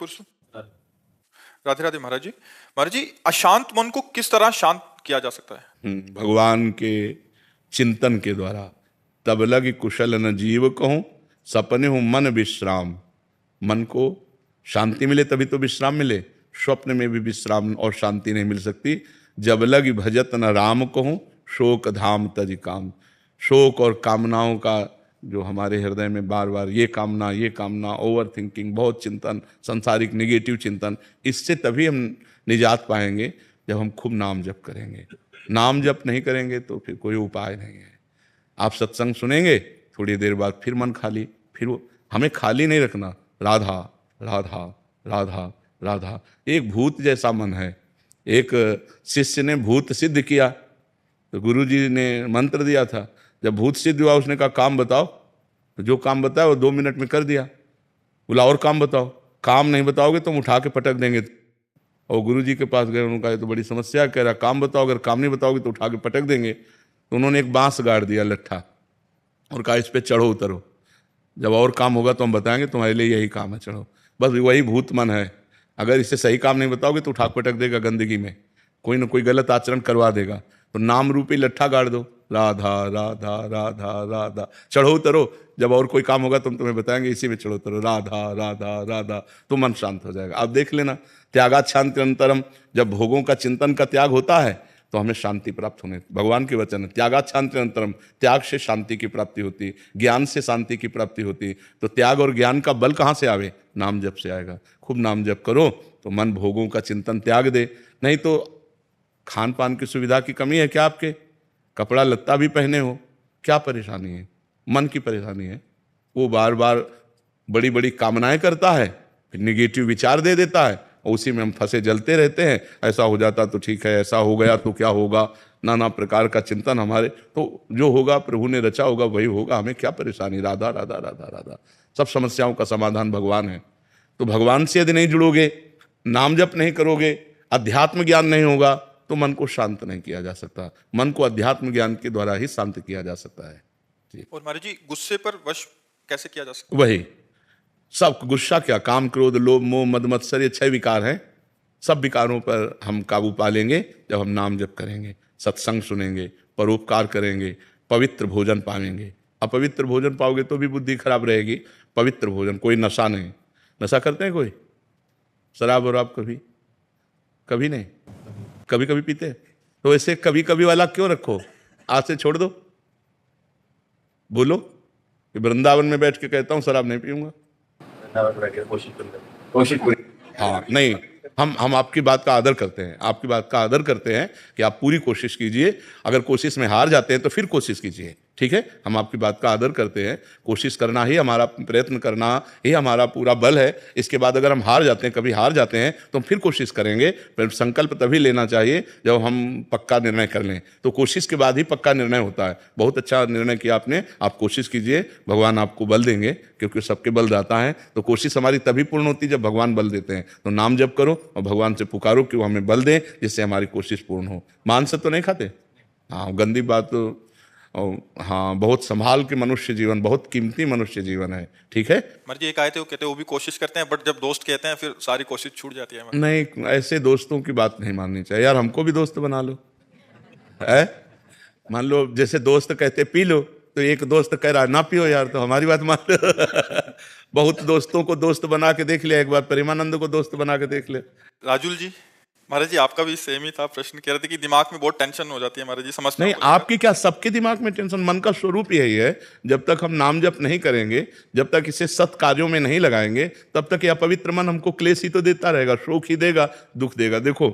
पुरुषों। राधे राधे महाराज जी। महाराज जी, अशांत मन को किस तरह शांत किया जा सकता है? भगवान के चिंतन के द्वारा। तब लगी कुशल न जीव कहूं, सपने हूं मन विश्राम। मन को शांति मिले तभी तो विश्राम मिले। स्वप्न में भी विश्राम और शांति नहीं मिल सकती। जब लगी भजत न राम कहूं, शोक धाम तज काम। शोक और कामनाओं का जो हमारे हृदय में बार बार ये कामना, ओवर थिंकिंग, बहुत चिंतन, संसारिक निगेटिव चिंतन, इससे तभी हम निजात पाएंगे जब हम खूब नाम जप करेंगे। नाम जप नहीं करेंगे तो फिर कोई उपाय नहीं है। आप सत्संग सुनेंगे, थोड़ी देर बाद फिर मन खाली, फिर वो हमें खाली नहीं रखना। राधा राधा राधा राधा। एक भूत जैसा मन है। एक शिष्य ने भूत सिद्ध किया तो गुरुजी ने मंत्र दिया था। जब भूत सिद्ध हुआ उसने कहा काम बताओ, तो जो काम बताया वो 2 मिनट में कर दिया। बोला और काम बताओ। काम नहीं बताओगे तो हम उठा के पटक देंगे। और गुरुजी के पास गए, उन्होंने कहा ये तो बड़ी समस्या, कह रहा काम बताओ, अगर काम नहीं बताओगे तो उठा के पटक देंगे। तो उन्होंने एक बांस गाड़ दिया लट्ठा और कहा इस पे चढ़ो उतरो, जब और काम होगा तो हम बताएंगे, तुम्हारे लिए यही काम है, चढ़ो। बस वही भूत मन है। अगर इससे सही काम नहीं बताओगे तो उठा पटक देगा गंदगी में, कोई ना कोई गलत आचरण करवा देगा। तो नाम रूपी लट्ठा गाड़ दो, राधा राधा राधा राधा, चढ़ो उतरो, जब और कोई काम होगा तो हम तुम्हें बताएंगे, इसी में चढ़ो उतरो, राधा राधा राधा, तो मन शांत हो जाएगा। आप देख लेना, त्यागात शांति अंतरम। जब भोगों का चिंतन का त्याग होता है तो हमें शांति प्राप्त होने, भगवान के वचन है, त्यागात शांति अंतरम। त्याग से शांति की प्राप्ति होती, ज्ञान से शांति की प्राप्ति होती। तो त्याग और ज्ञान का बल कहाँ से आवे? नाम जप से आएगा। खूब नाम जप करो तो मन भोगों का चिंतन त्याग दे। नहीं तो खान पान की सुविधा की कमी है क्या आपके? कपड़ा लत्ता भी पहने हो, क्या परेशानी है? मन की परेशानी है। वो बार बार बड़ी बड़ी कामनाएं करता है, फिर निगेटिव विचार दे देता है, और उसी में हम फंसे जलते रहते हैं। ऐसा हो जाता तो ठीक है, ऐसा हो गया तो क्या होगा, नाना प्रकार का चिंतन हमारे। तो जो होगा प्रभु ने रचा होगा वही होगा, हमें क्या परेशानी? राधा राधा राधा राधा। सब समस्याओं का समाधान भगवान है। तो भगवान से यदि नहीं जुड़ोगे, नाम जप नहीं करोगे, अध्यात्म ज्ञान नहीं होगा, तो मन को शांत नहीं किया जा सकता। मन को अध्यात्म ज्ञान के द्वारा ही शांत किया जा सकता है जी। और महाराज जी, गुस्से पर वश कैसे किया जा सकता वही सब गुस्सा क्या, काम क्रोध लोभ मोह मद मत्सर, ये 6 विकार हैं। सब विकारों पर हम काबू पा लेंगे जब हम नाम जप करेंगे, सत्संग सुनेंगे, परोपकार करेंगे, पवित्र भोजन पाएंगे। अपवित्र भोजन पाओगे तो भी बुद्धि खराब रहेगी। पवित्र भोजन, कोई नशा नहीं। नशा करते हैं कोई? शराब और आप कभी कभी नहीं, कभी कभी पीते हैं। तो ऐसे कभी कभी वाला क्यों रखो? आज से छोड़ दो। बोलो कि वृंदावन में बैठ के कहता हूं शराब नहीं पीऊंगा। कोशिश पूरी। हाँ नहीं, हम आपकी बात का आदर करते हैं, आपकी बात का आदर करते हैं कि आप पूरी कोशिश कीजिए। अगर कोशिश में हार जाते हैं तो फिर कोशिश कीजिए, ठीक है? हम आपकी बात का आदर करते हैं। कोशिश करना ही हमारा, प्रयत्न करना ही हमारा पूरा बल है। इसके बाद अगर हम हार जाते हैं, कभी हार जाते हैं, तो हम फिर कोशिश करेंगे। फिर संकल्प तभी लेना चाहिए जब हम पक्का निर्णय कर लें। तो कोशिश के बाद ही पक्का निर्णय होता है। बहुत अच्छा निर्णय किया आपने। आप कोशिश कीजिए, भगवान आपको बल देंगे, क्योंकि सबके बल दाता है। तो कोशिश हमारी तभी पूर्ण होती है जब भगवान बल देते हैं। तो नाम जप करो और भगवान से पुकारो कि वो हमें बल दें, जिससे हमारी कोशिश पूर्ण हो। मांस तो नहीं खाते? हाँ, गंदी बात तो। हाँ, बहुत संभाल के मनुष्य जीवन, बहुत कीमती मनुष्य जीवन है, ठीक है? महाराज जी, एक आए थे, वो कहते हैं वो भी कोशिश करते हैं, बट जब दोस्त कहते हैं फिर सारी कोशिश छूट जाती है। नहीं, ऐसे दोस्तों की बात नहीं माननी चाहिए यार। हमको भी दोस्त बना लो है। मान लो जैसे दोस्त कहते पी लो, तो एक दोस्त कह रहा ना पियो यार, तो हमारी बात मान लो। बहुत दोस्तों को दोस्त बना के देख लिया। एक बार प्रेमानंद को दोस्त बना के देख ले। राजुल जी, महाराज जी आपका भी सेम ही था। प्रश्न कह रहे थे कि दिमाग में बहुत टेंशन हो जाती है महाराज जी, समझ नहीं, आपकी क्या, सबके दिमाग में टेंशन। मन का स्वरूप यही है। जब तक हम नाम जप नहीं करेंगे, जब तक इसे सत् कार्यों में नहीं लगाएंगे, तब तक यह पवित्र मन हमको क्लेश ही तो देता रहेगा, शोक ही देगा, दुख देगा। देखो,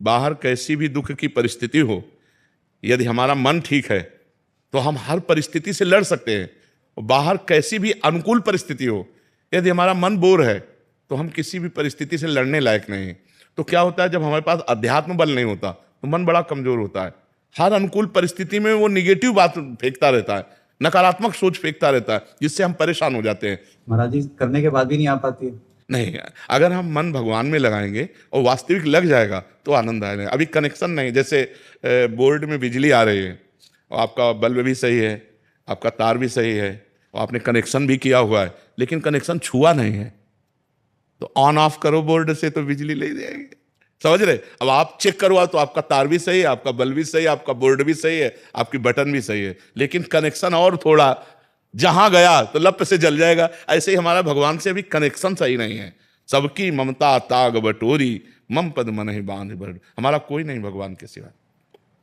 बाहर कैसी भी दुख की परिस्थिति हो, यदि हमारा मन ठीक है तो हम हर परिस्थिति से लड़ सकते हैं। बाहर कैसी भी अनुकूल परिस्थिति हो, यदि हमारा मन बोर है तो हम किसी भी परिस्थिति से लड़ने लायक नहीं। तो क्या होता है, जब हमारे पास अध्यात्म बल नहीं होता तो मन बड़ा कमजोर होता है। हर अनुकूल परिस्थिति में वो निगेटिव बात फेंकता रहता है, नकारात्मक सोच फेंकता रहता है, जिससे हम परेशान हो जाते हैं। महाराज जी, करने के बाद भी नहीं आ पाती है। नहीं, अगर हम मन भगवान में लगाएंगे और वास्तविक लग जाएगा तो आनंद आएगा। अभी कनेक्शन नहीं, जैसे बोर्ड में बिजली आ रही है और आपका बल्ब भी सही है, आपका तार भी सही है और आपने कनेक्शन भी किया हुआ है, लेकिन कनेक्शन छुआ नहीं है, तो ऑन ऑफ करो बोर्ड से तो बिजली ले जाएगी। समझ रहे? अब आप चेक करवा तो आपका तार भी सही है, आपका बल्ब भी सही है, आपका बोर्ड भी सही है, आपकी बटन भी सही है, लेकिन कनेक्शन और थोड़ा जहां गया तो लप से जल जाएगा। ऐसे ही हमारा भगवान से अभी कनेक्शन सही नहीं है। सबकी ममता ताग बटोरी, मम पद मन ही बांध बड़। हमारा कोई नहीं भगवान के सिवा,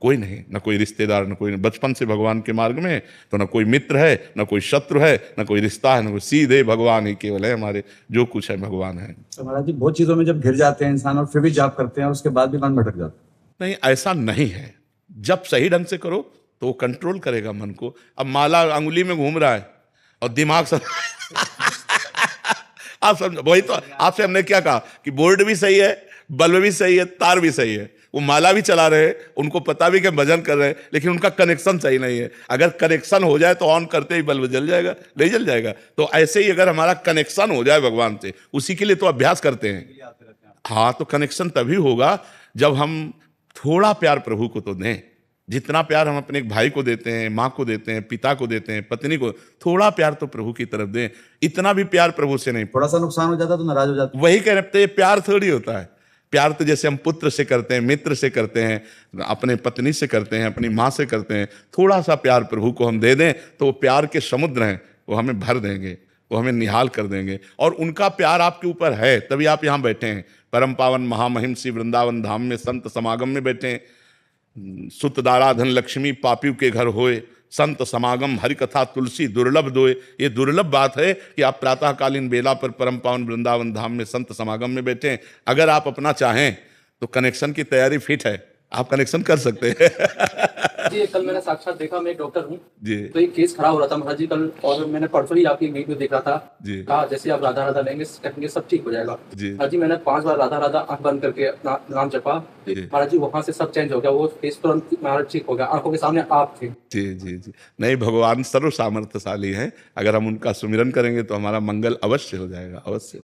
कोई नहीं, न कोई रिश्तेदार, न कोई, बचपन से भगवान के मार्ग में, तो न कोई मित्र है, न कोई शत्रु है, न कोई रिश्ता है, न कोई, सीधे भगवान ही केवल है हमारे। जो कुछ है भगवान है। तो महाराज जी बहुत चीजों में जब घिर जाते हैं इंसान और फिर भी जाप करते हैं, उसके बाद भी मन भटक जाता है। नहीं, ऐसा नहीं है। जब सही ढंग से करो तो वो कंट्रोल करेगा मन को। अब माला अंगुली में घूम रहा है और दिमाग सब आप समझ, वही तो आपसे हमने क्या कहा कि बोर्ड भी सही है, बल्ब भी सही है, तार भी सही है, वो माला भी चला रहे हैं, उनको पता भी कि भजन कर रहे हैं, लेकिन उनका कनेक्शन सही नहीं है। अगर कनेक्शन हो जाए तो ऑन करते ही बल्ब जल जाएगा, नहीं जल जाएगा। तो ऐसे ही अगर हमारा कनेक्शन हो जाए भगवान से, उसी के लिए तो अभ्यास करते हैं। हाँ, तो कनेक्शन तभी होगा जब हम थोड़ा प्यार प्रभु को तो दें। जितना प्यार हम अपने एक भाई को देते हैं, माँ को देते हैं, पिता को देते हैं, पत्नी को, थोड़ा प्यार तो प्रभु की तरफ दें। इतना भी प्यार प्रभु से नहीं। थोड़ा सा नुकसान हो जाता तो नाराज हो जाता। वही कह रहे, ये प्यार थोड़ी होता है। प्यार तो जैसे हम पुत्र से करते हैं, मित्र से करते हैं, अपने पत्नी से करते हैं, अपनी माँ से करते हैं। थोड़ा सा प्यार प्रभु को हम दे दें तो वो प्यार के समुद्र हैं, वो हमें भर देंगे, वो हमें निहाल कर देंगे। और उनका प्यार आपके ऊपर है, तभी आप यहाँ बैठे हैं, परम पावन महामहिम श्री वृंदावन धाम में संत समागम में बैठे हैं। सुत दाराधन लक्ष्मी पापियों के घर होए, संत समागम हरि कथा तुलसी दुर्लभ दोए। ये दुर्लभ बात है कि आप प्रातःकालीन बेला पर परम पावन वृंदावन धाम में संत समागम में बैठे हैं। अगर आप अपना चाहें तो कनेक्शन की तैयारी फिट है, आप कनेक्शन कर सकते हैं। जी, कल मैंने साक्षात देखा, मैं डॉक्टर हूँ जी तो एक केस खराब हो रहा था महाराज जी कल, और मैंने परसों ही आपकी वीडियो देख रहा था। जी। कहा जैसे आप राधा राधा लेंगे कहेंगे सब ठीक हो जाएगा। जी। महाराज जी मैंने 5 बार राधा राधा आंख बंद करके अपना नाम जपा, जी। महाराज जी वहां से सब चेंज हो गया, वो केस तुरंत महाराज ठीक हो गया, आंखों के सामने आप थे। जी जी जी। नहीं, भगवान सर्व सामर्थ्यशाली हैं। अगर हम उनका सुमिरन करेंगे तो हमारा मंगल अवश्य हो जाएगा, अवश्य।